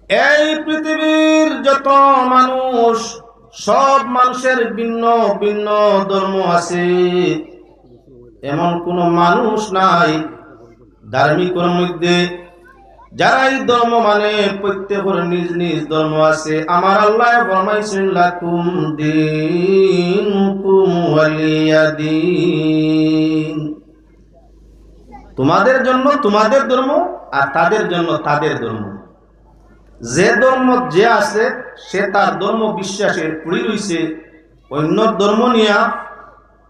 এই পৃথিবীর যত মানুষ, সব মানুষের ভিন্ন ভিন্ন ধর্ম আছে। এমন কোন মানুষ নাই ধার্মিকের মধ্যে যারা এই ধর্ম মানে প্রত্যেকের নিজ নিজ ধর্ম আছে। আমার আল্লাহ ফরমাইছেন লাকুম দীনুকুম ওয়ালিয়া দীন, তোমাদের জন্য তোমাদের ধর্ম আর তাদের জন্য তাদের ধর্ম। যে ধর্ম যে আছে সে তার ধর্ম বিশ্বাসে পড়ে রয়েছে, অন্য ধর্ম নিয়ে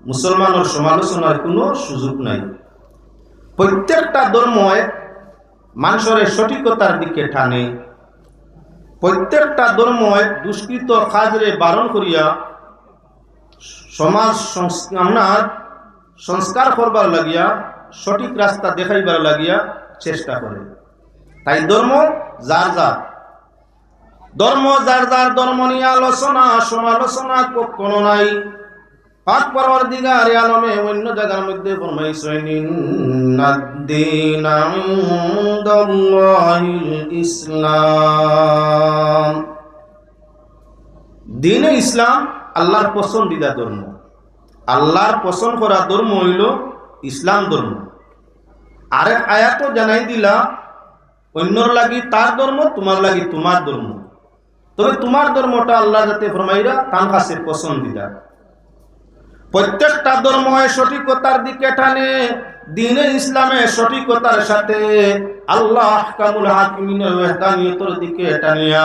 মুসলমানের সমালোচনার কোনো সুযোগ নাই। প্রত্যেকটা ধর্মে মানুষের সঠিকতার দিকে টানে, প্রত্যেকটা ধর্মে দুষ্কৃত কাজরে বারণ করিয়া সমাজ আপনার সংস্কার করবার লাগিয়া, সঠিক রাস্তা দেখাইবার লাগিয়া চেষ্টা করে। তাই ধর্ম যার যার ধর্ম, যার যার ধর্ম নিয়ে আলোচনা সমালোচনা কোনো নাই। পাক পরওয়ারদিগার আলমে অন্য জায়গার মধ্যে ফরমাইছেন ইন্নাদ-দীনা ইনদাল্লাহিল ইসলাম, দ্বীনে ইসলাম আল্লাহর পছন্দিদা ধর্ম। আল্লাহর পছন্দ করা ধর্ম হইল ইসলাম ধর্ম। আরেক আয়াতও জানাই দিলা, অন্যর লাগি তার ধর্ম, তোমার লাগি তোমার ধর্ম। তবে তোমার ধর্মটা আল্লাহ যাতে ফরমাইরা তার কাছে পছন্দিদা। প্রত্যেকটা ধর্ম সঠিকতার দিকে টানে। দ্বীনে ইসলামে সঠিকতার সাথে আল্লাহ আহকামুল হাকিমিনের ওয়াহদানিয়তের দিকে টানিয়া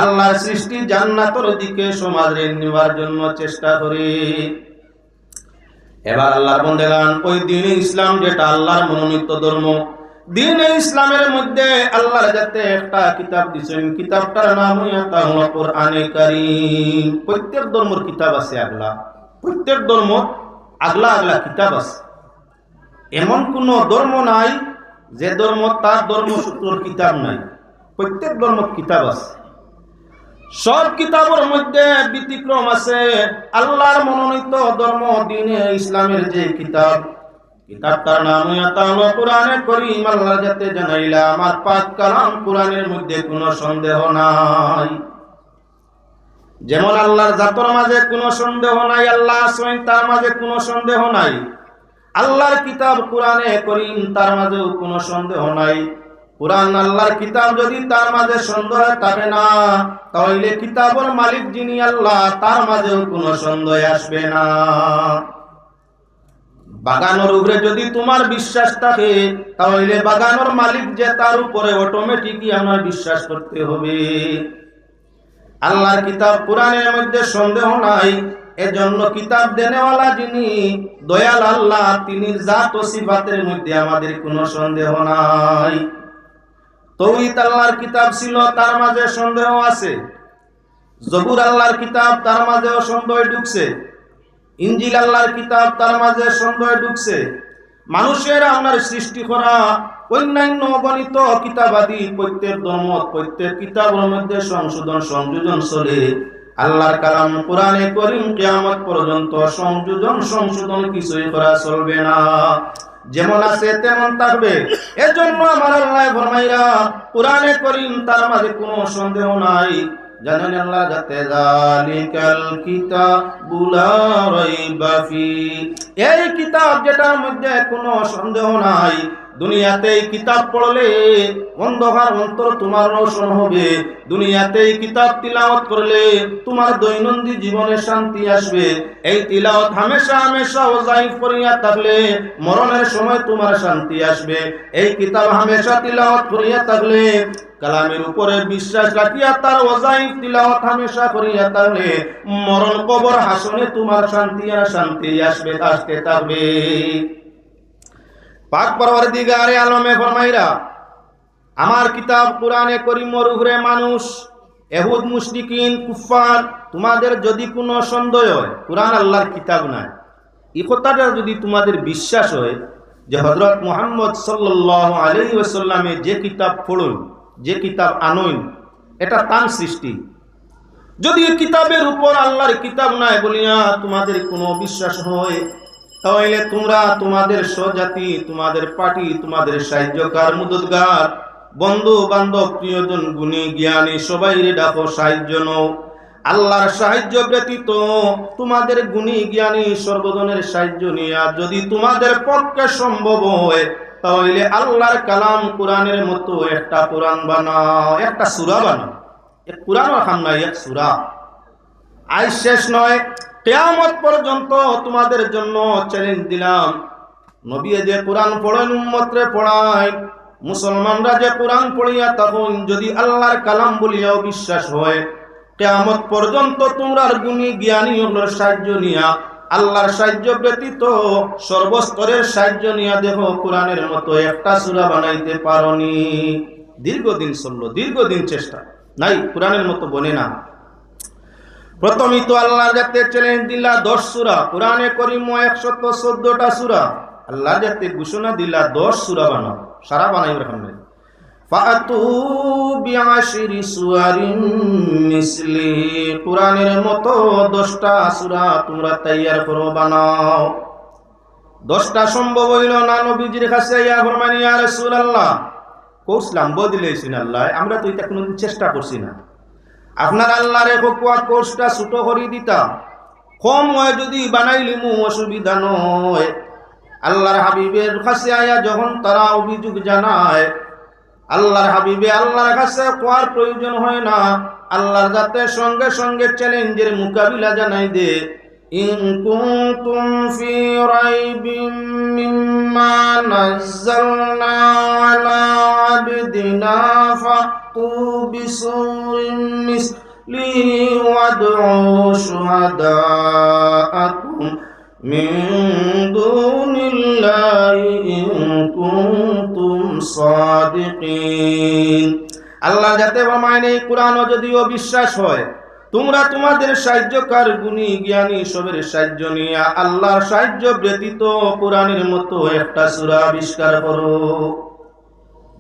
আল্লাহর সৃষ্টি জান্নাতের দিকে সমাজে নেওয়ার জন্য চেষ্টা করে। এবার আল্লাহর বান্দাগণ, ওই দ্বীনে ইসলাম যেটা আল্লাহর মনোনীত ধর্ম, দ্বীনে ইসলামের মধ্যে আল্লাহ যাতে একটা কিতাব দিয়েছেন, কিতাবটার নাম হলো কোরআনে কারীম। প্রত্যেক ধর্মের কিতাব আছে আগলা, প্রত্যেক ধর্ম আগলা আগলা কিতাব আছে। এমন কোন ধর্ম নাই যে ধর্ম তার ধর্মসূত্রের কিতাব নাই। প্রত্যেক ধর্ম কিতাব আছে। সব কিতাবের মধ্যে ব্যতিক্রম আছে। আল্লাহর মনোনীত ধর্ম দ্বীনে ইসলামের যে কিতাব, কিতাবটার নাম হলো কোরআনে কারীম। আল্লাহ যাতে জানাইলা আমার পাক কালাম কোরআনের মধ্যে কোনো সন্দেহ নাই। যেমন আল্লাহর জাতের মাঝে কোনো সন্দেহ নাই, আল্লাহ আছেন তার মাঝে কোনো সন্দেহ নাই। আল্লাহর কিতাব কোরআনে কারীম, তার মাঝেও কোনো সন্দেহ নাই। কোরআন আল্লাহর কিতাব যদি তার মাঝে সন্দেহ থাকে না, তাহলে কিতাবের মালিক যিনি আল্লাহ তার মাঝেও কোনো সন্দেহ আসবে না। বাগানের উপরে যদি তোমার বিশ্বাস থাকে, তাহলে বাগানের মালিক যে তার উপরে অটোমেটিকই আমার বিশ্বাস করতে হবে। আল্লাহর কিতাব কোরআনের মধ্যে সন্দেহ নাই। এজন্য কিতাব দেনেওয়ালা যিনি দয়াল আল্লাহ, তিনি জাত ও সিফাতের মধ্যে আমাদের কোনো সন্দেহ নাই। তাওরীত আল্লাহর কিতাব ছিল, তার মাঝে সন্দেহ আছে। জবুর আল্লাহর কিতাব, তার মাঝেও সন্দেহ ঢুকছে। ইনজিল আল্লাহর কিতাব, তার মাঝে সন্দেহ ঢুকছে। মানুষের আপনার সৃষ্টি করা অন্যান্য অগণিত কিতাবাদি প্রত্যেক ধর্ম, প্রত্যেক কিতাবের মধ্যে সংশোধন সংযোজন চলে। আল্লাহর কালাম কোরআনে কারীম কিয়ামত পর্যন্ত সংশোধন কিছুই করা চলবে না। যেমন আছে তেমন থাকবে। এজন্য আমার আল্লাহ ফরমাইরা কোরআনে কারীম, তার মাঝে কোনো সন্দেহ নাই। জানেন আল্লাহ যাতে যালিকাল কিতাবু লা রাইবা ফি, এই কিতাব যেটার মধ্যে কোনো সন্দেহ নাই। দুনিয়াতে এই কিতাব পড়লে অন্ধকার অন্তর তোমার রোশন হবে। দুনিয়াতে এই কিতাব তিলাওয়াত করলে তোমার দৈনন্দিন জীবনে শান্তি আসবে। এই তিলাওয়াত হামেশা হামেশা ওয়াজিফ করিয়া থাকলে মরণের সময় তোমার শান্তি আসবে। এই কিতাব হামেশা তিলাওয়াত করিয়া থাকলে, কালামের উপরে বিশ্বাস রাখিয়া তার ওয়াজিফ তিলাওয়াত হামেশা করিয়া থাকলে মরণ কবর হাসনে তোমার শান্তি আর শান্তি আসবে, আসতে থাকবে। পাক পরওয়ারদিগারে আলমে ফরমাইরা আমার কিতাব কোরআনে কারীমের উপরে মানুষ, ইহুদ মুশরিকিন কুফার, তোমাদের যদি কোনো সন্দেহ হয় কোরআন আল্লাহর কিতাব নাই, এই কথাটা যদি তোমাদের বিশ্বাস হয় যে হযরত মুহাম্মদ সাল্লাল্লাহু আলাইহি ওয়াসাল্লামে যে কিতাব পড়ুন, যে কিতাব আনুন, এটা তার সৃষ্টি, যদি এই কিতাবের উপর আল্লাহর কিতাব নাই বলিয়া তোমাদের কোনো বিশ্বাস হয়, তাহলে তোমরা তোমাদের স্বজাতি, তোমাদের পার্টি, তোমাদের সাহায্যকার, মুদতগার বন্ধু বান্ধব প্রিয়জন গুণী জ্ঞানী সবাই ডাকো সাহায্য নাও। আল্লাহর সাহায্য ব্যতীত তোমাদের গুণী জ্ঞানী সর্বজনের সাহায্য নিয়া যদি তোমাদের পক্ষে সম্ভব হয় তাহলে আল্লাহর কালাম কোরআনের মতো একটা কোরআন বানাও, একটা সূরা বানাও। এক কোরআন রাখান নাই, এক সূরা। আজ শেষ নয়, কিয়ামত পর্যন্ত তোমাদের জন্য চ্যালেঞ্জ দিলাম। নবী যে কোরআন পড়েন উম্মতরে পড়ায়, মুসলমানরা যে কোরআন পড়িয়া তখন যদি আল্লাহর কালাম বলিয়াও বিশ্বাস হয়, কিয়ামত পর্যন্ত তোমরা গুণী জ্ঞানী ওগুলোর সাহায্য নিয়া আল্লাহর সাহায্য ব্যতীত সর্বস্তরের সাহায্য নিয়া দেখো কোরআনের মতো একটা সূরা বানাইতে পারোনি। দীর্ঘদিন চললো, দীর্ঘদিন চেষ্টা, নাই কোরআনের মতো বনে না। প্রথমই তো আল্লাহ যাতে চ্যালেঞ্জ দিলা 10 সূরা, কোরআনে করিম 114টা সূরা। আল্লাহ যাতে ঘোষণা দিলা 10 সূরা বানাও, সারা বানাই রাখেন নাই। ফাতু বিআশরি সুওয়ারিন মিসলি, কোরআনের মতো 10টা সূরা তোমরা তৈয়ার করো, বানাও। 10টা সম্ভব হইল না, নবীজির কাছে ইয়া ফরমানি ইয়া রাসূলুল্লাহ, কোর্সলাম বদিলেছেন আল্লাহ, আমরা তো এটা কোনোদিন চেষ্টা করছি না। আপনার আল্লাহরে কোয়া কোর্সটা ছোট করে দিতাম, কম হয় যদি বানাইলিমু, অসুবিধা নয়। আল্লাহর হাবিবের কাছে আয়া যখন তারা অভিযোগ জানায়, আল্লাহর হাবিবে আল্লাহর কাছে কোয়ার প্রয়োজন হয় না, আল্লাহর যাতে সঙ্গে সঙ্গে চ্যালেঞ্জের মোকাবিলা জানাই দে। ইন কুনতুম ফি রাইবিম মিম্মা নাযালনা আলা আবদিনা ফাতু বিসূরিন মিসলিহি ওয়াদউ শুহাদাআকুম মিন দুনিল্লাহি ইন কুনতুম সাদিকিন। আল্লাহ যাতে মানে কোরআন যদিও বিশ্বাস হয়, তোমরা তোমাদের সাহায্যকার গুণী জ্ঞানী সবের সাহায্য নিয়া আল্লাহর সাহায্য ব্যতীত কোরআনের মতো একটা সূরা আবিষ্কার করো।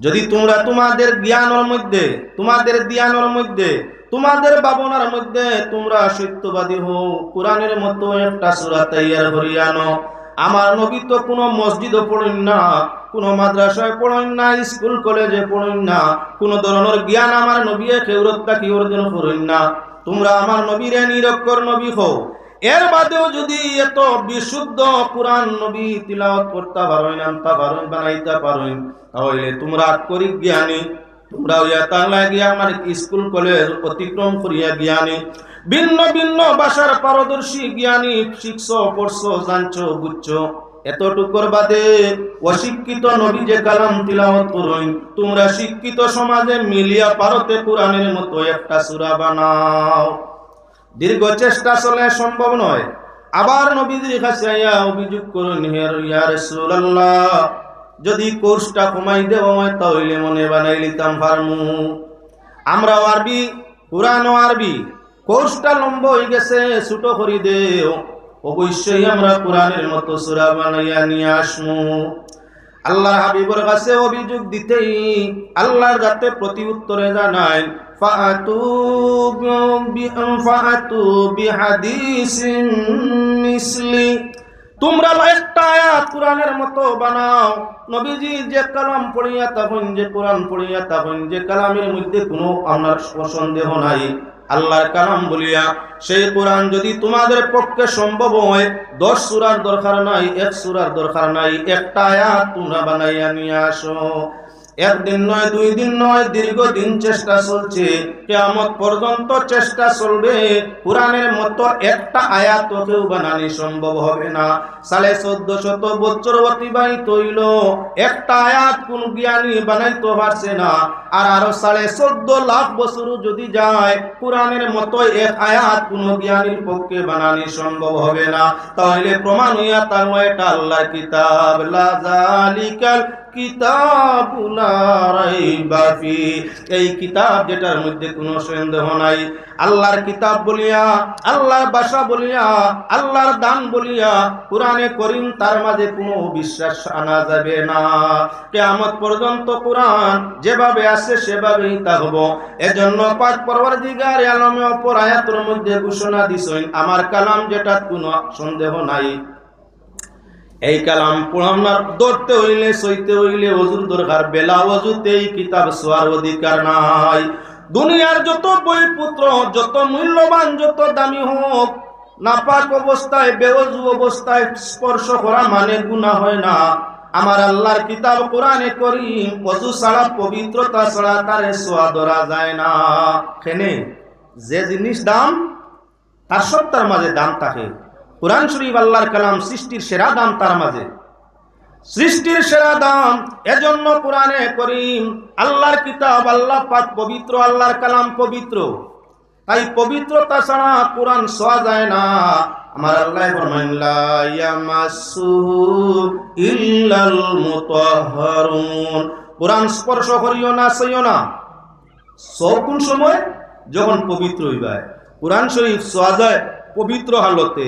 যদি তোমরা তোমাদের জ্ঞানের মধ্যে, তোমাদের জ্ঞানের মধ্যে, তোমাদের ভাবনার মধ্যে তোমরা সত্যবাদী হও, কোরআনের মতো একটা সূরা তৈয়ার করিয়া আনো। আমার নবী তো কোনো মসজিদও পড়েন না, কোনো মাদ্রাসায় পড়েন না, স্কুল কলেজে পড়েন না, কোনো ধরনের জ্ঞান আমার নবী খেউরতটা কি অর্জন করেন না। তোমরা আমার নবীরে নিরক্ষর নবী হও, এর বাদেও যদি এত বিশুদ্ধ কোরআন নবী তিলাওয়াত করতে পারেন, আনতে পারেন, বানাইতে পারেন, তাহলে তোমরা আক্ষরিক জ্ঞানী, তোমরা লাগিয়া আমার স্কুল কলেজ অতিক্রম করিয়া জ্ঞানী, ভিন্ন ভিন্ন ভাষার পারদর্শী জ্ঞানী, শিখছো, পড়ছো, জানছো, বুঝছো। এতটুকুর বাদে অশিক্ষিত নবী যে কালাম তিলাওয়াত করেন, তোমরা শিক্ষিত সমাজে মিলিয়া পারতে কোরআনের মতো একটা সূরা বানাও। দীর্ঘ চেষ্টা চলে, সম্ভব নয়। আবার নবীজির কাছে আইয়া অভিযোগ করুন, ইয়া রাসূলুল্লাহ, যদি কোর্সটা কমাই দেওয়া হয় তাহলে মনে বানাই লিতাম পারমু। আমরাও আরবি, কোরআনও আরবি, কোর্সটা লম্বা হয়ে গেছে, ছোট করে দেও, অবশ্যই আমরা কোরআনের মতো সূরা বানাইয়া নিয়ে আসমু। আল্লাহর হাবিবের কাছে অভিযোগ দিতেই আল্লাহর যাতে প্রতি উত্তরে জানায়, ফাতু বিহাদিসিন মিসলি, তোমরা একটা আয়াত কোরআনের মতো বানাও। নবীজি যে কালাম পড়িয়া তখন, যে কোরআন পড়িয়া তখন, যে কালামের মধ্যে কোনো আপনার সন্দেহ নাই, আল্লাহর কালাম বলিয়া সেই কোরআন যদি তোমাদের পক্ষে সম্ভব হয়, 10 সূরার দরকার নাই, 1 সূরার দরকার নাই, একটা আয়াত তোমরা বানাইয়া নিয়ে আসো। একদিন নয়, 2 দিন নয়, দীর্ঘদিন চেষ্টা চলছে, কিয়ামত পর্যন্ত চেষ্টা চলবে। কোরআনের মতো একটা আয়াত কেউ বানানি সম্ভব হবে না। 1450 বছর অতিবাহিত হইল, একটা আয়াত কোন জ্ঞানী বানাইতে পারছে না। আর আরো 14.5 লাখ বছর যদি যায়, কোরআনের মতো এক আয়াত কোন জ্ঞানীর পক্ষে বানানি সম্ভব হবে না। তাহলে প্রমাণ হইয়া তার এটা আল্লাহর কিতাব, লা যালিকাল কিতাবু লা রাইবা ফি, এই কিতাব যেটার মধ্যে কোনো সন্দেহ নাই। আল্লাহর কিতাব বলিয়া, আল্লাহর ভাষা বলিয়া, আল্লাহর দান বলিয়া কোরআনে করিম, তার মাঝে কোনো বিশ্বাস আনা যাবে না। কিয়ামত পর্যন্ত কোরআন যেভাবে আছে সেভাবেই থাকবো। এজন্য পাক পরওয়ারদিগার আলমে অপর আয়াতের মধ্যে ঘোষণা দিছেন, আমার কালাম যেটা কোনো সন্দেহ নাই, এই কালাম পড়ানোর ধরতে হইলে সইতে হইলে ওযুর দরকার। বেলা ওযুতেই কিতাব ছোঁয়ার অধিকার নাই। দুনিয়ার যত বইপত্র, যত মূল্যবান, যত দামি হোক, নাপাক অবস্থায়, বেওযু অবস্থায় স্পর্শ করা মানে গুনাহ হয় না। আমার আল্লাহর কিতাব কোরআনে করিম ওযু ছাড়া, পবিত্রতা ছাড়া তারে ছোঁয়া ধরা যায় না। কেনে যে জিনিস দাম তার সত্তার মাঝে দাম থাকে। কোরআন শরীফ আল্লাহর কালাম, সৃষ্টির সেরা দাম তার মাঝে, সৃষ্টির সেরা দাম। এজন্য কোরআনে করিম, আল্লাহর কিতাব, আল্লাহ পাক পবিত্র, আল্লাহর কালাম পবিত্র। তাই পবিত্রতা ছাড়া কোরআন ছোঁয়া যায় না। আমার আল্লাহ ফরমান, লা ইয়ামাসসুহু ইল্লাল মুতাহহারুন। কোরআন স্পর্শ করিও না, ছুঁইও না। কোন সময়? যখন পবিত্র হইবা। কোরআন শরীফ ছোঁয়া যায় পবিত্র হালতে।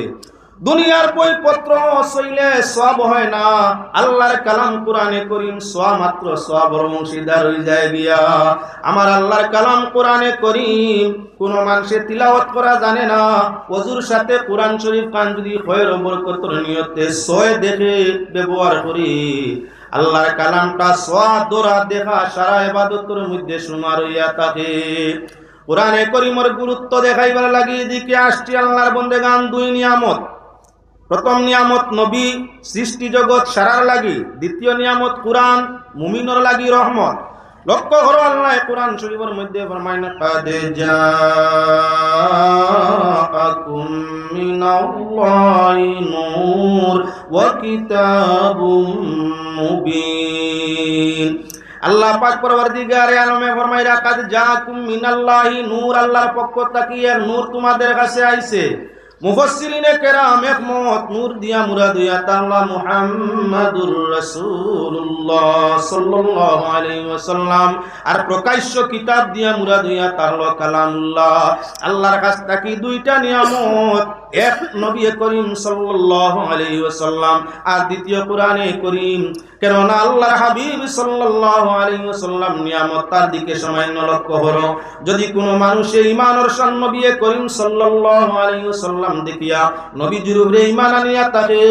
দুনিয়ার বইপত্র ছুঁইলে সওয়াব হয় না। আল্লাহর কালাম কোরআনে করিম ছোঁয়া মাত্র সওয়াবের অংশীদার হয়ে যায় গিয়া। আমার আল্লাহর কালাম কোরআনে করিম কোন মানুষে তিলাওয়াত করা জানে না, ওযুর সাথে কোরআন শরীফ কান যদি খয়র বরকতের নিয়তে ছয় দেখে ব্যবহার করি, আল্লাহর কালামটা ছোঁয়া দোরা দেখা সারা ইবাদতের মধ্যে সুমার হইয়া থাকে। কোরআনে করিমের গুরুত্ব দেখাইবার লাগি এদিকে আসছি আল্লাহর বান্দাগান। দুই নিয়ামত। প্রথম নিয়ামত নবী, সৃষ্টি জগৎ সারার লাগি। দ্বিতীয় নিয়ামত কোরআন, মুমিনের লাগি রহমত। লক্ষ্য করো আল্লাহ কোরআন শরীফের মধ্যে ফরমায়, কাদ জাআকুম মিনাল্লাহি নূর ওয়া কিতাবুম মুবিন। আল্লাহ পাক পরওয়ারদিগারে আলমে ফরমায়, কাদ জাআকুম মিনাল্লাহি নূর, আল্লাহর পক্ষ থেকে এক নূর তোমাদের কাছে আইছে। মুফাসসিরিনে কেরাম একমত, নূর দিয়া মুরাদ হইয়া তাআলা মুহাম্মাদুর রাসূলুল্লাহ সাল্লাল্লাহু আলাইহি ওয়াসাল্লাম। আর প্রকাশ্য কিতাব দিয়া মুরাদ হইয়া তাআলা কালামুল্লাহ। আল্লাহর কাছ থেকে দুইটা নিয়ামত, এক নবী করিম সাল্লাল্লাহু আলাইহি ওয়াসাল্লাম, আর দ্বিতীয় কোরআনে করিম। কেননা আল্লাহর হাবিব সাল্লাল্লাহু আলাইহি ওয়াসাল্লাম নিয়ামত তার দিকে সামান্য লক্ষ্য করো। যদি কোনো মানুষে ঈমানের শান নবী করিম সাল্লাল্লাহু আলাইহি ওয়াসাল্লাম দেখিয়া নবীজির উপরে ঈমান আনিয়া থাকে,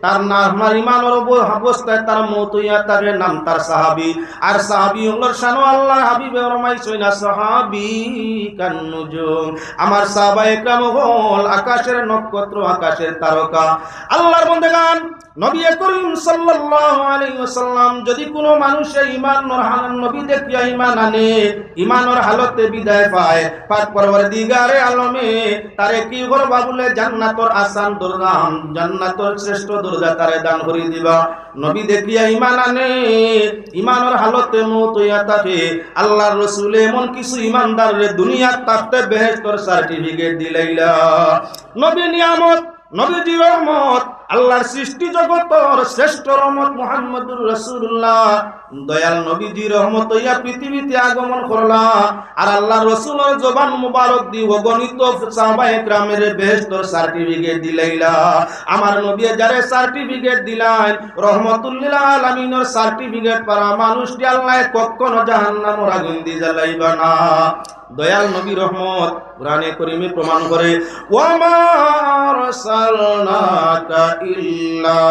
তার নাম ঈমানের অবস্থায় তার মওত হইয়া থাকে, নাম তার সাহাবী। আর সাহাবী হলোর শান আল্লাহর হাবিবে ফরমাইছেন, না সাহাবী কান নুজুম, আমার সাহাবায়ে কেরাম হল আকাশের নক্ষত্র, আকাশের তারকা। আল্লাহর বান্দাগান, নবী করিম সাল্লাল্লাহু আলাইহি ওয়াসাল্লাম যদি কোনো মানুষে ঈমানের হালত নবী দেখিয়া ঈমান আনে, ঈমানের হালতে বিদায় পায়, পাক পরওয়ারদিগারে আলমে তারে কি করবা বলে জান্নাতের আসান দরজা, জান্নাতের শ্রেষ্ঠ দরজা তারে দান করে দিবা। নবী দেখিয়া ঈমান আনে, ঈমানের হালতে মওত হইয়া থাকে। আল্লাহর রাসূল এমন কিছু ঈমানদাররে দুনিয়ার তাতে বেহেশতের সার্টিফিকেট দিলাইলা। নবী নিয়ামত, নবীজি রহমত, আল্লাহর সৃষ্টি জগতের শ্রেষ্ঠ রহমত মুহাম্মদুর রাসূলুল্লাহ। দয়াল নবীজি রহমত হইয়া পৃথিবীতে আগমন করলা। আর আল্লাহর রাসূলের জবান মুবারক দি অগণিত সাহাবায়ে কেরামের বেহেশতের সার্টিফিকেট দিলাইলা। আমার নবী যারে সার্টিফিকেট দিলেন, রহমাতুল লিল আলামিনের সার্টিফিকেট পারা মানুষটি আল্লাহ কখনো জাহান্নামের আগুন দিয়ে জ্বালাইবা না। দয়াল নবী রহমত কোরআনে কারীমে প্রমাণ করে, ওয়া মা আরসালনাকা ইল্লা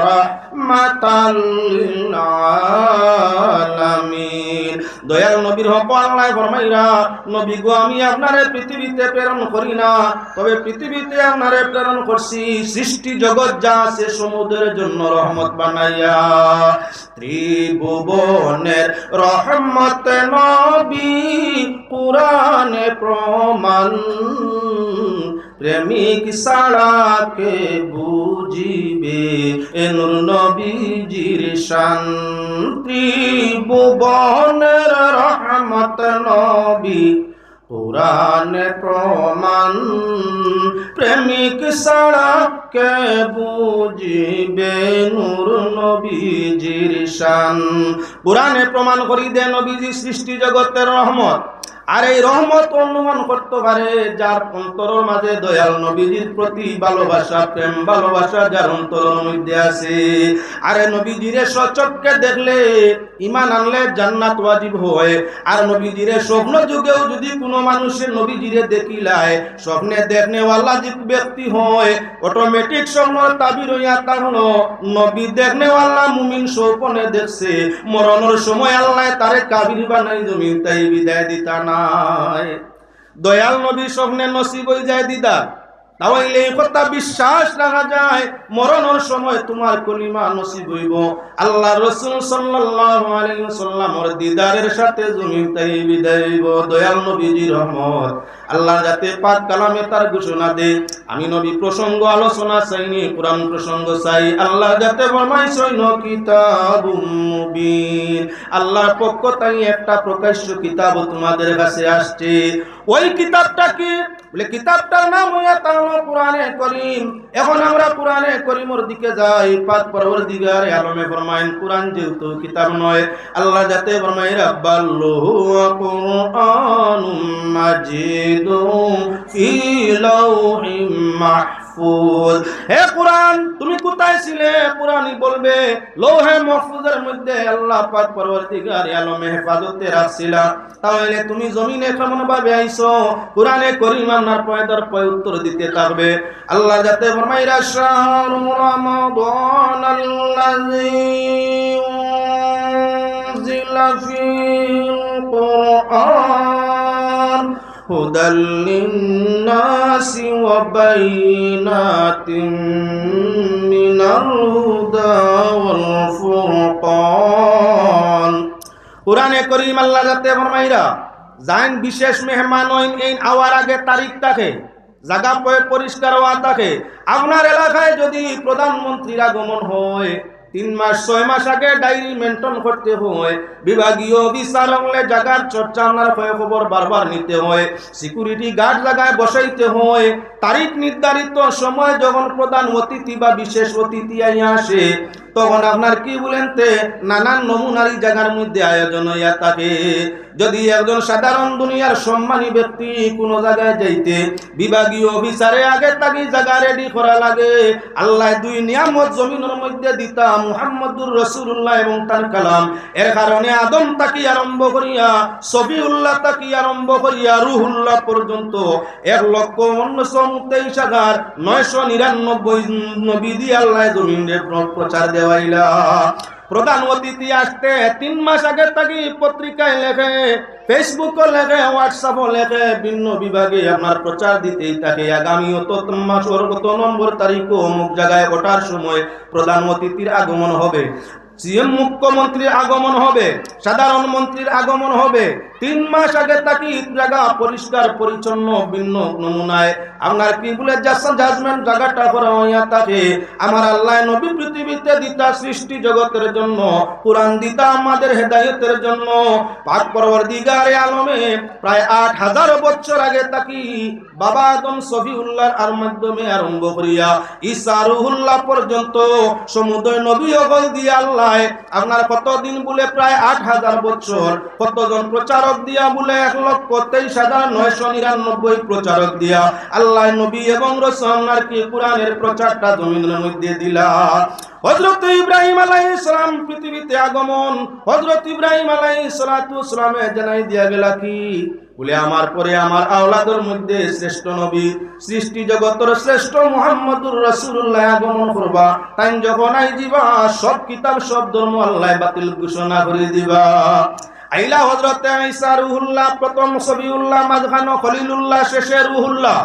রাহমাতাল লিল আলামিন। দয়াল নবীর হক আল্লাহ ফরমাইরা, নবী গো আমি আপনারে পৃথিবীতে প্রেরণ করি না, তবে পৃথিবীতে আপনারে প্রেরণ করছি সৃষ্টি জগৎ যা আছে সমুদ্রের জন্য রহমত বানাইয়া। ত্রিভুবনের রহমত নবী কুরআনে প্রমাণ, প্রেমিক সাড়াকে বুঝিবে এ নূর নবীজির শান। ত্রিভুবনের রহমত নবী কুরআনে প্রমাণ, প্রেমিক সাড়াকে বুঝিবে নূর নবীজির শান। কুরআনে প্রমাণ করি দে নবীজি সৃষ্টি জগতের রহমত। আর এই রহমত অনুমান করতে পারে যার অন্তরের মাঝে দয়াল নবীজির প্রতি ভালোবাসা, প্রেম ভালোবাসা যার অন্তরের মধ্যে আছে। আরে নবীজিরে সচক্ষে দেখলে ঈমান আনলে জান্নাত ওয়াজিব হয়। আর নবীজিরে স্বপ্ন যুগেও যদি কোনো মানুষের নবীজিরে দেখিলায়, স্বপ্নে দেখনেওয়ালা যে ব্যক্তি হয়, অটোমেটিক স্বপ্নের তাবির হইয়া তা হলো নবী দেখনেওয়ালা মুমিন স্বপ্নে দেখছে, মরণের সময় আল্লাহ তারে কাবির বানাই জমিন তাই বিদায় দিতা নাই। দয়াল নবী স্বপ্নে নসিব হয়ে যায় দিদার, তাহলে এই কথা বিশ্বাস রাখা যায় মরণের সময় তোমার কলিমা নসিব হইব। আল্লাহ রাসূল সাল্লাল্লাহু আলাইহি ওয়াসাল্লামের দিদারের সাথে জমিন তাই বিদায় হইব। দয়াল নবীজির রহমত আল্লাহ যাতে পাক কালামে তার ঘোষণা দে। আমি নবী প্রসঙ্গ আলোচনা চাইনি, কোরআন প্রসঙ্গ চাই। আল্লাহ যাতে ফরমাইছেন কিতাবুম মুবিন, আল্লাহর পক্ষ তাই একটা প্রকাশ্য কিতাব তোমাদের কাছে আসছে। ওই কিতাবটা কি? বলে কিতাবটার নাম হইয়া তাহলে কোরআনে করিম। এখন আমরা কোরআনে করিমের দিকে যাই। পাক পরওয়ারদিগার আলমে ফরমায়েন কোরআন যেহেতু কিতাব নয়, আল্লাহ যাতে ফরমায় রাব্বাল্লাহু কুরআনুম মাজিদুম ফি লাউহিম মাহফুজ। হে কোরআন তুমি কোথায় ছিলে? কোরআনই বলবে লৌহে মাহফুজের মধ্যে আল্লাহ পাক পরওয়ারদিগার আলমে হেফাজতে রাখছিলা। তাহলে তুমি জমিনে কেমন ভাবে আইছো? কোরআনে করিম আপনার পয়দার পয় উত্তর দিতে থাকবে। আল্লাহ যাতে ফরমায় শাহরু রমাদানাল্লাযী উনজিলা ফীল কুরআন হুদাল লিন্নাসি ওয়া বাইনাতিন মিনাল হুদা ওয়াল ফুরকান। কোরআনে করিম আল্লাহ যাতে ফরমাইরা যাইন বিশেষ মেহমান হইন এই আওয়ার আগে তারিখ থাকে, জায়গা পরিষ্কার হওয়া থাকে। আপনার এলাকায় যদি প্রধানমন্ত্রীর আগমন হয় 3 মাস 6 মাস আগে ডায়েরি মেনটেন করতে হয়। বিভাগীয় অফিসার হলে জায়গার চর্চা আপনার খবর বারবার নিতে হয়। সিকিউরিটি গার্ড জায়গায় বসাইতে হয়। তারিখ নির্ধারিত সময় যখন প্রধান অতিথি বা বিশেষ অতিথি আইয়া আসে, তখন আপনার কি বলেন তে নানান নমুনারি জায়গার মধ্যে আয়োজন হইয়া থাকে। যদি একজন সাধারণ দুনিয়ার সম্মানী ব্যক্তি কোনো জায়গায় যাইতে, বিভাগীয় অফিসারে আগে তাকে জায়গা রেডি করা লাগে। আল্লাহ 2 নিয়ামত জমিনের মধ্যে দিতা, মুহাম্মদুর রাসূলুল্লাহ এবং তার কালাম। এর কারণে আদম তাকি আরম্ভ করিয়া সফিউল্লাহ তাকি আরম্ভ করিয়া রুহুল্লাহ পর্যন্ত 1,29,999 নবী দিয়ে আল্লাহ জমিনে প্রচার দেওয়াইলা। প্রধান অতিথি আসতে 3 মাস আগে তাকে পত্রিকায় লেখে, ফেসবুকে লেখে, হোয়াটসঅ্যাপে লেখে, ভিন্ন বিভাগে আপনার প্রচার দিতেই থাকে। আগামী মাসের কত নম্বর তারিখ অমুক জায়গায় ওঠার সময় প্রধান অতিথির আগমন হবে, সিএম মুখ্যমন্ত্রীর আগমন হবে, সাধারণ মন্ত্রীর আগমন হবে। 3 মাস আগে তাকে জায়গা পরিষ্কার পরিচ্ছন্ন ভিন্ন নমুনায় আপনার কি বলে জাজমেন্ট জায়গাটা করা হইয়া থাকে। আমার আল্লাহ নবী পৃথিবীতে দিতা সৃষ্টি জগতের জন্য, কোরআন দিতা আমাদের হেদায়েতের জন্য। পাক পরওয়ারদিগারে আলমে প্রায় 8000 বছর আগে তাকে বাবা আদম সফিউল্লাহর আর মাধ্যমে আরম্ভ করিয়া ঈসা রুহুল্লাহ পর্যন্ত সমুদয় নবী ওগল দিয়ে আল্লাহ আপনার কতদিন বলে প্রায় 8000 বছর, কতজন প্রচারক দিয়া বলে 1,23,999 প্রচারক দিয়া আল্লাহ নবী এবং রাসূল কি কোরআনের প্রচারটা জমিনের মধ্যে দিলা। হযরত ইব্রাহিম আলাইহিস সালাম পৃথিবীতে আগমন, হযরত ইব্রাহিম আলাইহিস সালাতু সালামে জানাই দিয়া গেল কি বলে আমার পরে আমার আওলাদের মধ্যে শ্রেষ্ঠ নবী, সৃষ্টি জগতের শ্রেষ্ঠ মুহাম্মদুর রাসূলুল্লাহ আগমন করবা। তাই যখন আই দিবা সব কিতাব সব ধর্ম আল্লাহ বাতিল ঘোষণা করে দিবা। আইলা হযরত ঈসা রুহুল্লাহ, প্রথম সফিউল্লাহ, মাঝখানে খলিলুল্লাহ, শেষে রুহুল্লাহ।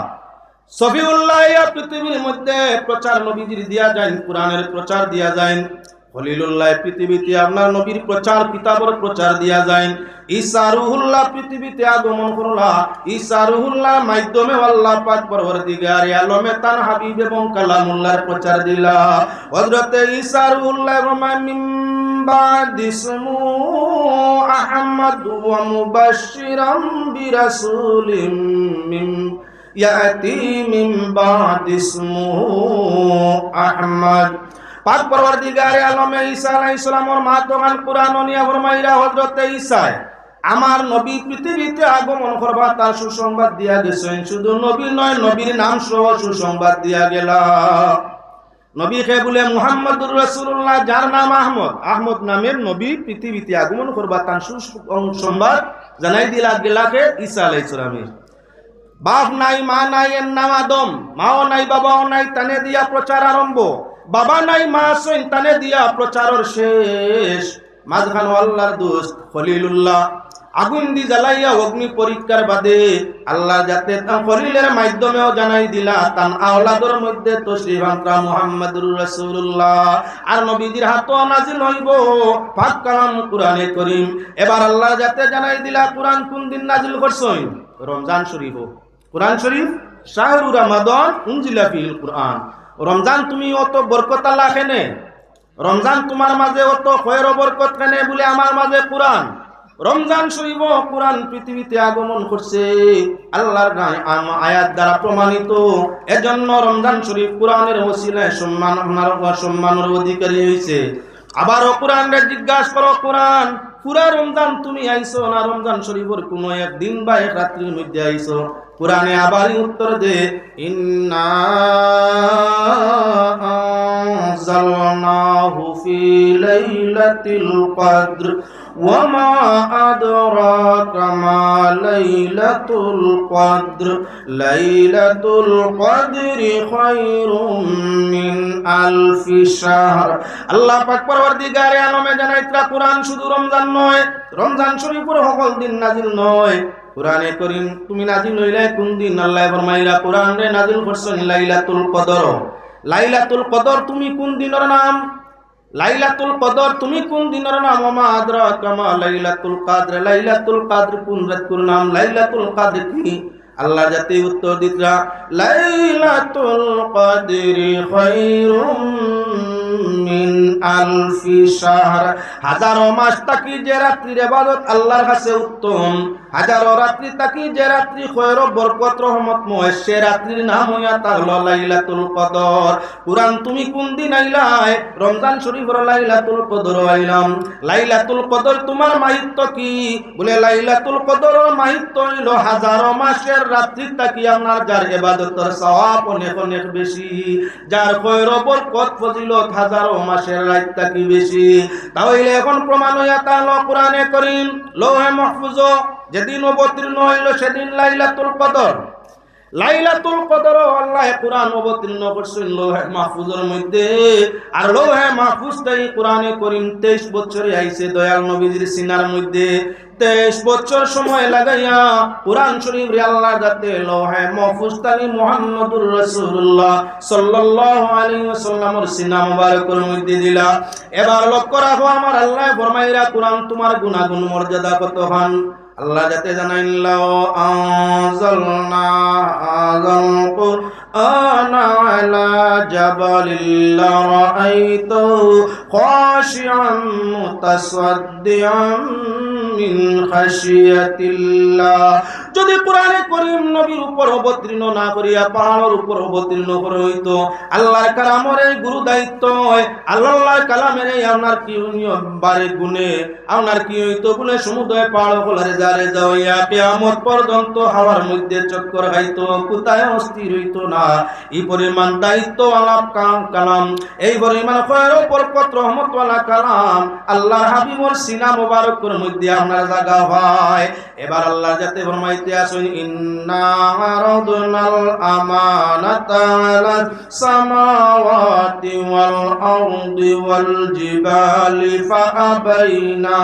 সফিউল্লাহ পৃথিবীর মধ্যে প্রচার নবীজির দিয়া যায়, কোরআনের প্রচার দিয়া যায়। খলিলুল্লাহ পৃথিবীতে আপনার নবীর প্রচার কিতাবের প্রচার দিয়া যায়। ঈসা রুহুল্লাহ পৃথিবীতে আগমন করলা। ঈসা রুহুল্লাহর মাধ্যমে আল্লাহ পাক পরওয়ারদিগার আলমে তার হাবিব এবং কালামুল্লাহর প্রচার দিলা। হযরত ঈসা রুহুল্লাহ মিন বাদি ইসমু আহমদ ওয়া মুবাশশিরাম বিরাসূলিম মিন ইয়াতি মিন বাদি ইসমুহু আহমদ। পাক পরওয়ারদিগারে আলমে ঈসা আলাইহিস সালামের মাধ্যমে কুরআন নিয়া ফরমাইরা হযরত ঈসা আমার নবী পৃথিবীতে আগমন করবা তার সুসংবাদ দিয়া গেছেন। শুধু নবী নয়, নবীর নাম সহ সুসংবাদ দিয়া গেলা। নবীকে বলে মুহাম্মদুর রাসূলুল্লাহ, যার নাম আহমদ, আহমদ নামের নবী পৃথিবীতে আগমন করবা তার সুসংবাদ জানাই দিলা গেলাকে ঈসা আলাইহিস সালামের। বাপ নাই মা নাই, এর নাম আদম। মাও নাই বাবাও নাই, তানে দিয়া প্রচার আরম্ভ। বাবা নাই মা আছেন, তানে দিয়া প্রচারের শেষ। মাঝখানে আল্লাহর দোস্ত খলিলুল্লাহ আগুন দি জ্বালাইয়া অগ্নি পরীক্ষার বাদে আল্লাহ যাতে তার খলিলের মাধ্যমেও জানাই দিলা তান আওলাদর মধ্যে তশরিফ আনতা মুহাম্মদুর রাসূলুল্লাহ। আর নবীজির হাতও নাজিল হইব পাক কালাম কুরআনে করিম। এবার আল্লাহ যাতে জানাই দিলা কুরআন কোন দিন নাজিল করছেন? রমজান শরীফ। কুরআন শরীফ শাহরু রমাদান উনজিলা ফিল কুরআন। রমজান তুমি অত বরকত আল্লাহ কেনে, রমজান তোমার মাঝে অত খয়র বরকত কেনে বলে আমার মাঝে কুরআন। রমজান শরীফ কুরআন পৃথিবীতে আগমন করছে আল্লাহর আয়াত দ্বারা প্রমাণিত। এজন্য রমজান শরীফ কুরআনের ওসিলায় সম্মানের অধিকারী হয়েছে। আবারও কোরআনে জিজ্ঞাসা করো, কোরআন পুরা রমজান তুমি আইছো না রমজান শরীফের কোন একদিন বা এক রাত্রির মধ্যে আইছো? কোরআনে আবারই উত্তর দে, ইন্না আনজালনাহু ফি লাইলাতিল কদর ওয়া মা আদরাকা মা লাইলাতুল কদর লাইলাতুল কদরি খায়রুম মিন আলফি শাহর। আল্লাহ পাক পরওয়ারদিগারে আলমে জানাইতরা কোরআন শুধু রমজান নয়, রমজান শরীফের সকল দিন নাজিল নয়। কোরআনে করিম তুমি নাজিল হইলে কোন দিন? আল্লাহ ফরমাইরা কোরআনে নাজিল করছেন লাইলাতুল কদর। লাইলাতুল কদর তুমি কোন দিনের নাম? লাইলাতুল কদর তুমি কোন দিনের নাম? ওয়া মা আদরাকা মা লাইলাতুল কদর, লাইলাতুল কদর কোন রাতের নাম? লাইলাতুল কদর কি? আল্লাহ যাতে উত্তর দিতরা লাইলাতুল কদরি খায়রুম মিন আলফি শাহর। হাজারো মাস তাকি যে রাত্রির ইবাদত আল্লাহর কাছে উত্তম, হাজারো রাত্রি তাকি যে রাত্রি খয়র বরকত রহমতময়, সে রাত্রির নাম হইয়া তাহলো লাইলাতুল কদর। কুরআন তুমি কোন দিন আইলাই? রমজান শরীফের লাইলাতুল কদর আইলাম। লাইলাতুল কদর তোমার মাহিত্য কি? বলে লাইলাতুল কদরের মাহিত্য হইল হাজারো মাসের রাত্রি তাকি আপনার যার ইবাদতের সওয়াব অনেক অনেক বেশি, যার খয়র বরকত ফজিলত হাজারো মাসের রাত তাকি বেশি। তাহলে এখন প্রমাণ হইয়া তাহলো কোরআনে করিম লৌহে মাহফুজ যেদিন অবতীর্ণ হইল সেদিন লাইলাতুল কদর। লাইলাতুল কদর আল্লাহ কোরআন অবতীর্ণ করছেন লৌহে মাহফুজের মধ্যে। আর লৌহে মাহফুজটাই কোরআনে করিম 23 বছরে আইছে দয়াল নবীজির সিনার মধ্যে। 23 বছর সময় লাগাইয়া কোরআন শরীফ রে আল্লাহ যাতে লৌহে মাহফুজটানি মুহাম্মদুর রাসূলুল্লাহ সাল্লাল্লাহু আলাইহি ওয়াসাল্লামের সিনা মুবারকের মধ্যে দিলা। এবার লক্ষ্য রাখো আমার আল্লাহ ফরমাইরা কোরআন তোমার গুনাগুণ মর্যাদা কত হন। আল্লাহ যাতে জানাইন লাও আনজালনা আযাল কুরআনা আলা জাবালিল রাআইতাহু খাশিআন মুতাসাদ্দিআন মিন খাশিয়াতিল্লাহ। যদি কোরআনে করিম নবীর উপর অবতীর্ণ না করিয়া পাহাড়ের উপর অবতীর্ণ করে হইতো, আল্লাহর কালামের এই গুরু দায়িত্ব আল্লাহর কালামের এই আপনার কি বারে গুণে আপনার কি হইতো বলে সমুদ্রে পাহাড় খোলারে যারে যাওয়া কিয়ামত পর্যন্ত হাওয়ার মধ্যে চক্কর খাইতো, কোথায় অস্থির হইতো না। এই পরিমাণ দায়িত্ব আলাপ কালাম, এই পরিমাণ খয়র বরকত রহমতওয়ালা কালাম আল্লাহর হাবিবর সিনা মুবারকের মধ্যে আপনার জায়গা হয়। এবার আল্লাহ যাতে ফরমাইতে আসেন ইন্না আরাদনাল আমানাতা আলাস সামাওয়াতি ওয়াল আরদি ওয়াল জিবালি ফাআবাইনা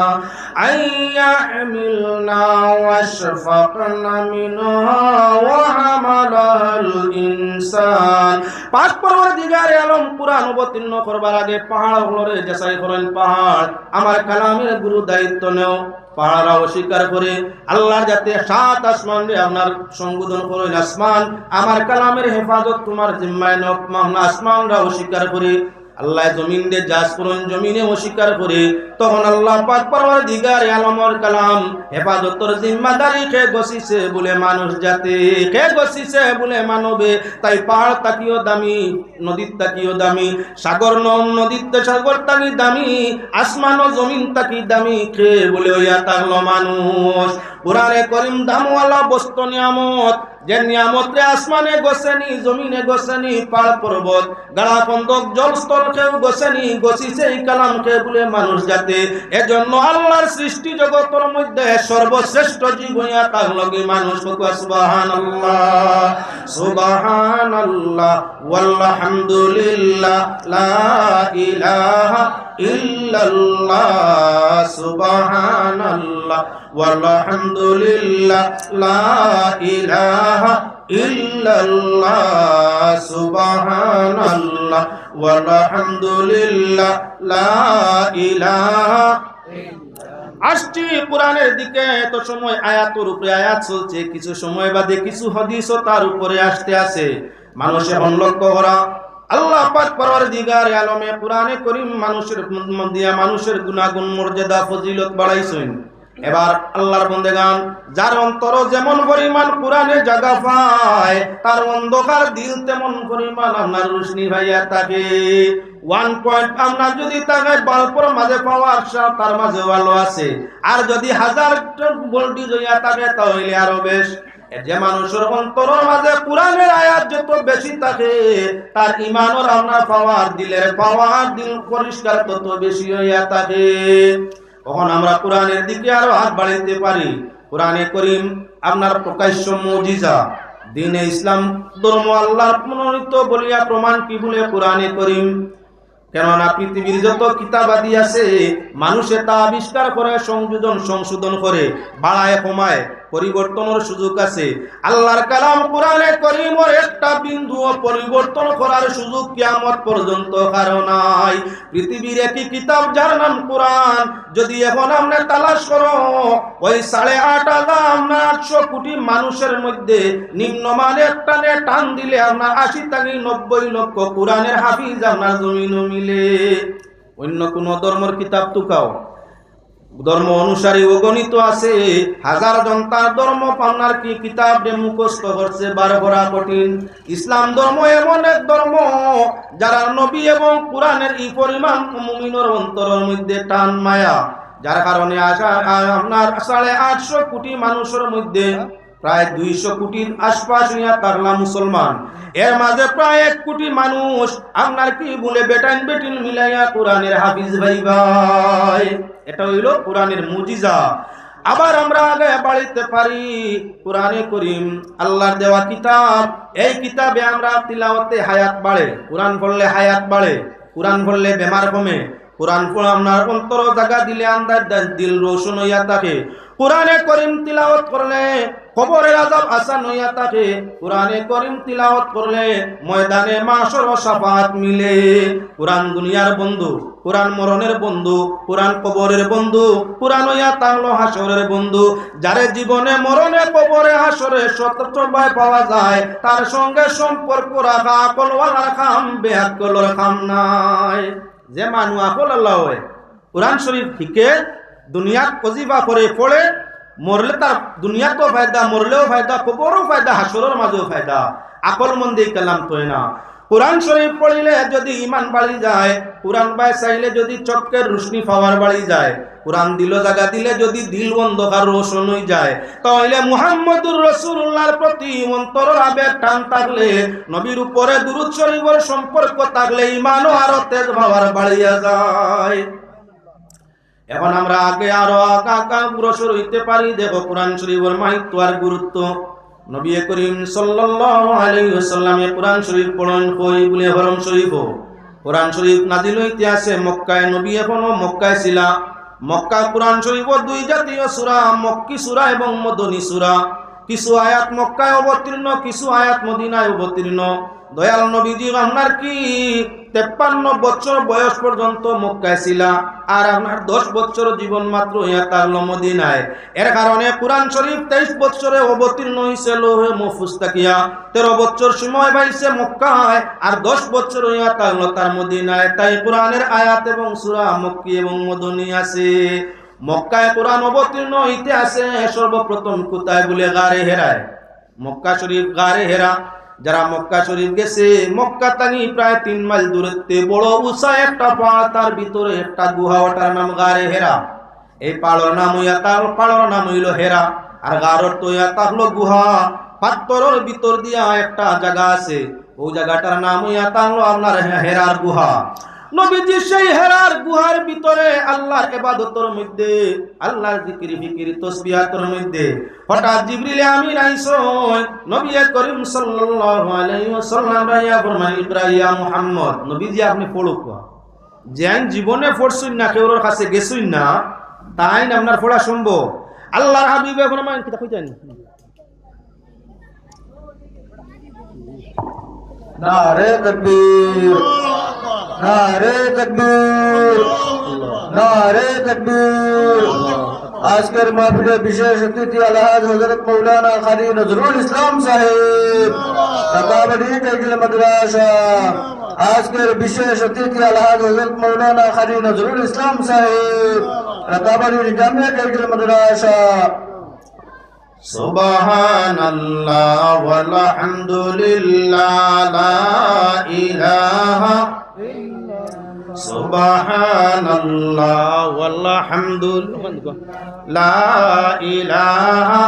আইয়াহমিলনা ওয়াশফাকনা মিনহা ওয়া হামালাল ইনসান। পাক পরওয়ারদিগারে আলম কুরআন অবতীর্ণ করবার আগে পাহাড়গুলোরে যাচাই করেন। পাহাড় আমার কালামের গুরু দায়িত্ব নেও। পাহাড়রা অস্বীকার করে আল্লাহর যাতে 7 আসমান রে আপনার সম্বোধন করেন। আসমান আমার কালামের হেফাজত তোমার জিম্মায় নক। আসমানরা অস্বীকার করে আল্লাহ জমিন দে জাজ করুন জমিনে অস্বীকার করে, তখন আল্লাহ পাক পরওয়ারদিগার আলমর কালাম হেফাজতর জিম্মাদারি কে গছিছে বলে মানুষ জাতি, কে গছিছে বলে মানবে। তাই পাহাড় তাকিও দামি, নদীর তাকিও দামি, সাগর নদীর সাগর তাকি দামি, আসমান ও জমিন তাকি দামি, কে বলে হইয়া থাকলো মানুষ। কুরআনে করিম দামওয়ালা বস্তু নিয়ামত, যে নিয়ামত রে আসমানে গছেনি, জমিনে গছেনি, পাহাড় পর্বত গাড়া খন্দক জলস্তর কেউ গছেনি, গছিছে এই কালাম কে বলে মানুষ জাতি। এজন্য আল্লাহর সৃষ্টি জগতের মধ্যে সর্বশ্রেষ্ঠ জীব হইয়া থাকলো কি মানুষ। সুবহানাল্লাহ সুবহানাল্লাহ ওয়ালহামদুলিল্লাহ লা ইলাহা ইল্লাল্লাহ সুবহানাল্লাহ ওয়ালহামদুলিল্লাহ লা ইলাহা ইল্লাল্লাহ সুবহানাল্লাহ ওয়ালহামদুলিল্লাহ লা ইলাহা। আসছি কোরআনের দিকে, তো সময় আয়াতের উপরে আয়াত চলছে, কিছু সময় বাদে কিছু হাদিসও তার উপরে আসতে আছে। মানুষের লক্ষ্য করা আল্লাহ পাক পরওয়ারদিগার আলমে কোরআনে করিম মানুষের দিয়া মানুষের গুনাহগুণ মর্যাদা ফজিলত বাড়াইছেন। এবার আল্লাহর বন্দেগান যার অন্তর যেমন পরিমাণ কোরআনে জায়গা পায়, তার অন্ধকার দিল তেমন পরিমাণ আপনার রোশনি ভাইয়া থাকে। 1 পয়েন্ট আপনার যদি তাকে বাল্বর মাঝে পাওয়ার তার মাঝে ভালো আছে, আর যদি 1000 ভোল্টেজ হইয়া থাকে তাহলে আরো বেশ। যে মানুষের অন্তরের মাঝে কোরআনের আয়াত যত বেশি থাকে, তার ঈমানের আপনার পাওয়ার, দিলের পাওয়ার, দিল পরিষ্কার তত বেশি হইয়া থাকে। তখন আমরা কোরআনের দিকে আরো হাত বাড়াইতে পারি। কোরআনে করিম আপনার প্রকাশ্য মুজিজা, দ্বীনে ইসলাম ধর্ম আল্লাহর মনোনীত বলিয়া প্রমাণ কি বলে কোরআনে করিম। কেননা পৃথিবীর যত কিতাবাদি আছে মানুষে তা আবিষ্কার করে, সংশোধন করে, বাড়ায় কমায়, পরিবর্তনের সুযোগ আছে। আল্লাহর কালাম কোরআনে করিমের একটা বিন্দুও পরিবর্তন করার সুযোগ কিয়ামত পর্যন্ত কারো নাই। পৃথিবীর একই কিতাব যার নাম কোরআন, যদি এখন আমরা তালাশ করো, ওই 8,800 কোটি মানুষের মধ্যে নিম্নমানের টান দিলে আমরা 80 থেকে 90 লক্ষ কোরআনের হাফিজ আপনার জমিন মিলে। অন্য কোন ধর্মের কিতাব তুকাও, ধর্ম অনুসারী অগণিত আছে, 1000 জন তার ধর্ম আপনার কি কিতাব মুখস্থ করছে, বার করা কঠিন। ইসলাম ধর্ম এমন এক ধর্ম যারা নবী এবং কোরআনের এই পরিমাণ মুমিনের অন্তরের মধ্যে টান মায়া, যার কারণে আপনার 850 কোটি মানুষের মধ্যে প্রায় 200 কোটির আশপাশ নিয়ে থাকলা মুসলমান। এর মাঝে প্রায় 1 কোটি মানুষ আপনার কি বলে বেটাইন বেটিন মিলাইয়া কোরআনের হাফিজ ভাই ভাই। এটা হইল কোরআনের মুজিজা। আবার আমরা আগে বাড়িতে পারি কোরআনে করিম আল্লাহর দেওয়া কিতাব। এই কিতাবে আমরা তিলাওয়াতে হায়াত বাড়ে, কোরআন পড়লে হায়াত বাড়ে, কোরআন পড়লে বেমার কমে, কোরআন পড়ে আপনার অন্তর জায়গা দিলে আন্দাজ দিল রোশন হইয়া থাকে। কোরআনে করিম তিলাওয়াত করলে কবরের আযাব আসান হইয়া থাকে। কোরআনে করিম তিলাওয়াত করলে ময়দানে মাশর ও শাফাত মিলে। কোরআন দুনিয়ার বন্ধু, কোরআন মরণের বন্ধু, কোরআন কবরের বন্ধু, কোরআন হইয়া তাহলো হাসরের বন্ধু। যারে জীবনে মরণে কবরে হাসরে সত্যভাবে পাওয়া যায়, তার সঙ্গে সম্পর্ক রাখা আকলওয়ালার কাম, বেআকলর কাম নাই। যে মানুষ আকল আল্লাহ হয় কোরআন শরীফ শিখে দুনিয়াত ওজিফা করে পড়ে, মরলে তার দুনিয়াতেও ফায়দা, মরলেও ফায়দা, কবরও ফায়দা, হাসরের মাঝেও ফায়দা। আকল মন্দি কালাম তো না। কোরআন শরীফ পড়িলে যদি ঈমান বাড়ি যায়, কোরআন বাই চাইলে যদি চক্কের রোশনি পাওয়ার বাড়ি যায়, কোরআন দিল জায়গা দিলে যদি দিল অন্ধকার রোশন হয়ে যায়, তাহলে মুহাম্মদুর রাসূলুল্লাহর প্রতি অন্তরের আবেগ টান থাকলে, নবীর উপরে দুরূদ শরীফের সম্পর্ক থাকলে ঈমানও আরো তেজ পাওয়ার বাড়িয়া যায়। এখন আমরা আগে আরো অগ্রসর হইতে পারি। দেখো কোরআন শরীফের মাহাত্ম্য আর গুরুত্ব। নবী করিম সাল্লাল্লাহু আলাইহি ওয়াসাল্লাম কোরআন শরীফ পড়েন কই বলে হরম শরীফ। কোরআন শরীফ নাজিল হইতে আছে মক্কায়, নবী এখনো মক্কায় ছিল। মক্কা কোরআন শরীফের 2 জাতীয় সূরা, মক্কি সূরা এবং মদনী সূরা। কিছু আয়াত মক্কায় অবতীর্ণ, কিছু আয়াত মদিনায় অবতীর্ণ। দয়াল নবীজি আপনার কি 53 বছর বয়স পর্যন্ত মক্কায় ছিলা, আর আপনার 10 বছর জীবন মাত্র ইয়া থাকলো মদিনায়। এর কারণে কোরআন শরীফ 23 বছরে অবতীর্ণ হয়েছে লোহে মাহফুজ তাকিয়া, 13 বছর সময় পাইছে মক্কায়, আর 10 বছর ইয়া থাকলো তার মদিনায়। তাই কোরআনের আয়াত এবং সূরা মক্কি এবং মদনী আছে। মক্কায় কোরআন অবতীর্ণ হইতে আছে সর্বপ্রথম কোথায় বলে গারে হেরায়। মক্কা শরীফ গারে হেরা, যারা মক্কা শরীফ গেছে, মক্কা তানি প্রায় 3 মাইল দূরত্বে বড় উঁচা একটা পাহাড়, তার ভিতরে একটা গুহা, ওটার নাম গারে হেরা। এই পাহাড়ের নাম হইল হেরা, আর গারর তো ইয়াতা হলো গুহা। পাথরের ভিতর দিয়া একটা জায়গা আছে, ওই জায়গাটার নাম ইয়াতা হলো আপনার হেরার গুহা। নবীজি সেই হেরার গুহার ভিতরে আল্লাহর ইবাদতের মধ্যে, আল্লাহর জিকির ফিকির তাসবিহাতের মধ্যে হঠাৎ জিবরিল আমিন আইসয়। নবী করিম সাল্লাল্লাহু আলাইহি ওয়াসাল্লাম রাইয়া ফরমান, ইব্রাহিম মুহাম্মদ, নবীজি আপনি পড়ুক, যেন জীবনে পড়ছুন না, কেউর কাছে গেছুন না, তাই না আপনার পড়া সম্ভব। আল্লাহর হাবিবে ফরমান, কি কইতেন? नारे तकबीर, नारे तकबीर, नारे तकबीर। आजकल महफिल विशेष अतिथि अलहाज हजरत मौलाना खाली नजरुल इस्लाम साहिब रकाबड़ी टेकिल मदरसा। आजकल विशेष अतिथि अलहाज हजरत मौलाना खाली नजरुल इस्लाम साहिब रकाबड़ी जामिया टेकिल मदरसा। सुबहानल्लाह वल्हम्दुलिल्लाह ला इलाहा सुबहानल्लाह वल्हम्दुलिल्लाह ला इलाहा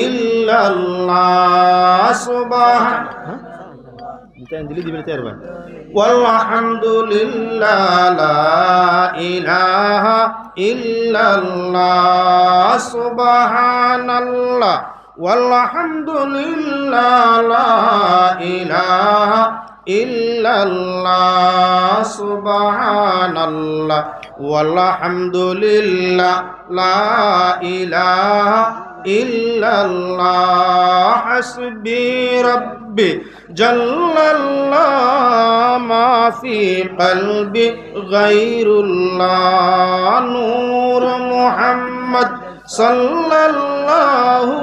इल्लल्लाह सुबहान वल्हम्दुलिल्लाह ला इलाहा इल्लल्लाह सुबहानल्लाह वल्हम्दुलिल्लाह ला इलाहा इल्लल्लाह सुबहानल्लाह वल्हम्दुलिल्लाह ला इलाहा इल्लल्लाह हस्बी रब्बी जल्लल्लाह मा फी क़ल्बी गैरुल्लाह नूर मुहम्मद सल्लल्लाहु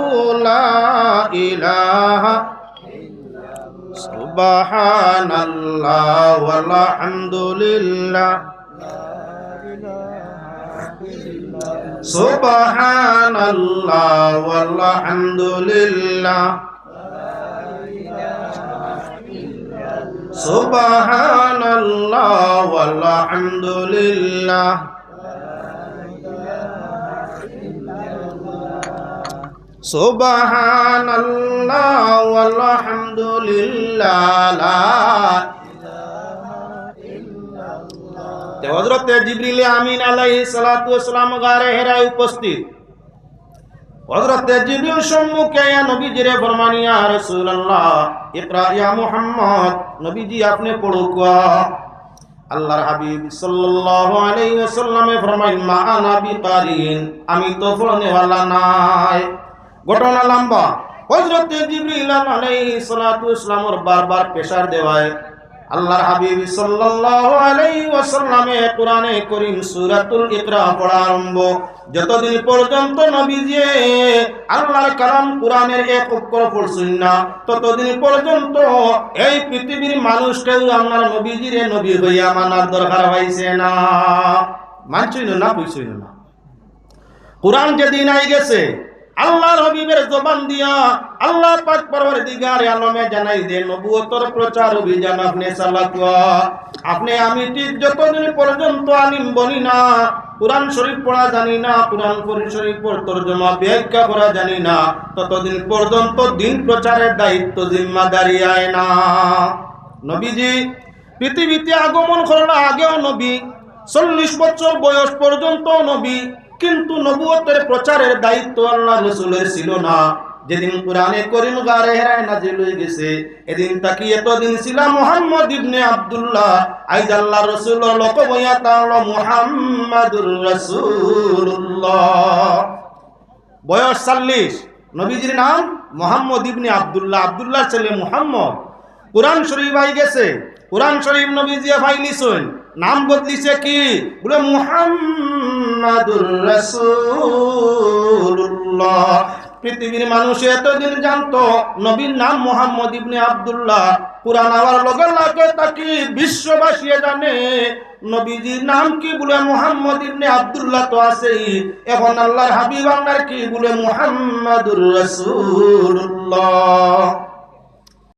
ला इलाहा सुबहानल्लाह वल्हम्दुलिल्लाह सुबहानल्लाह वल्हम्दुलिल्लाह सुबहानल्लाह वल्हम्दुलिल्लाह सुबहानल्लाह वल्हम्दुलिल्लाह। হযরত জিবরিল আমিন আলাইহিস সালাতু ওয়াস সালাম গারে হেরায় উপস্থিত। হযরত জিবরিল সম্মুখে ইয়া নবীজিরে ফরমান, ইয়া রাসূলুল্লাহ ইকরা ইয়া মুহাম্মদ, নবীজি আপনি পড়ুক। আল্লাহর হাবিব সাল্লাল্লাহু আলাইহি ওয়াসাল্লামে ফরমাইন, মা আনা বিকারিন, আমি তো পড়নে ওয়ালা নাই। ঘটনা লম্বা। হযরত জিবরিল আলাইহিস সালাতু ওয়াস সালামের বারবার প্রেসার দেওয়ায় আল্লাহর হাবিব সাল্লাল্লাহু আলাইহি ওয়াসাল্লামে কোরআনে কারীম সূরাতুল ইকরা পড়া আরম্ভ। যতদিন পর্যন্ত নবীজি আল্লাহর কালাম কোরআনের এক অক্ষর পড়ছেন না, ততদিন পর্যন্ত এই পৃথিবীর মানুষ কেউ আপনার নবীজিরে নবী হইয়া মানার দরকার হইছে না। মানছইন না, বুঝছইন না। কোরআন যেদিন আই গেছে, আল্লাহর হাবিবের জবান দিয়া আল্লাহ পাক পরওয়ারদিগার আলমে জানাই দেন, নবুয়তের প্রচার অভিযান আপনি চালাক। আপনি আমি ঠিক যতদিন পর্যন্ত আলিম বনি না, কুরআন শরীফ পড়া জানি না, কুরআন শরীফের তরজমা ব্যাখ্যা করা জানি না, ততদিন পর্যন্ত দিন প্রচারের দায়িত্ব জিম্মাদারি আয় না। নবীজি পৃথিবীতে আগমন করার আগেও নবী, 40 বছর বয়স পর্যন্ত নবী, কিন্তু নবুয়তের প্রচারের দায়িত্ব আল্লাহ রাসূলের ছিল না। যেদিন কোরআনে কারীম গারে হেরায় নাজিল হয়ে গেছে, এদিন তাকি এতদিন ছিল মুহাম্মদ ইবনে আব্দুল্লাহ। আইজ আল্লাহ রাসূল লকব হইয়া তাআলা মুহাম্মাদুর রাসূলুল্লাহ। বয়স 40, নবীজির নাম মুহাম্মদ ইবনে আব্দুল্লাহ, আব্দুল্লাহর ছেলে মুহাম্মদ। কোরআন শরীফ আই গেছে, কোরআন শরীফ নবীজি ফাইলিছেন নাম বদলিছে কি বলে মুহাম্মাদুর রাসূলুল্লাহ। পৃথিবীর মানুষ এতদিন জানতো নবীর নাম মুহাম্মদ ইবনে আব্দুল্লাহ, কুরআন আওয়ার লগে লগে তাকে বিশ্ববাসী জানে নবীজির নাম কি বলে মুহাম্মদ ইবনে আব্দুল্লাহ তো আছেই, এখন আল্লাহর হাবিব আপনার কি বলে মুহাম্মাদুর রাসূলুল্লাহ।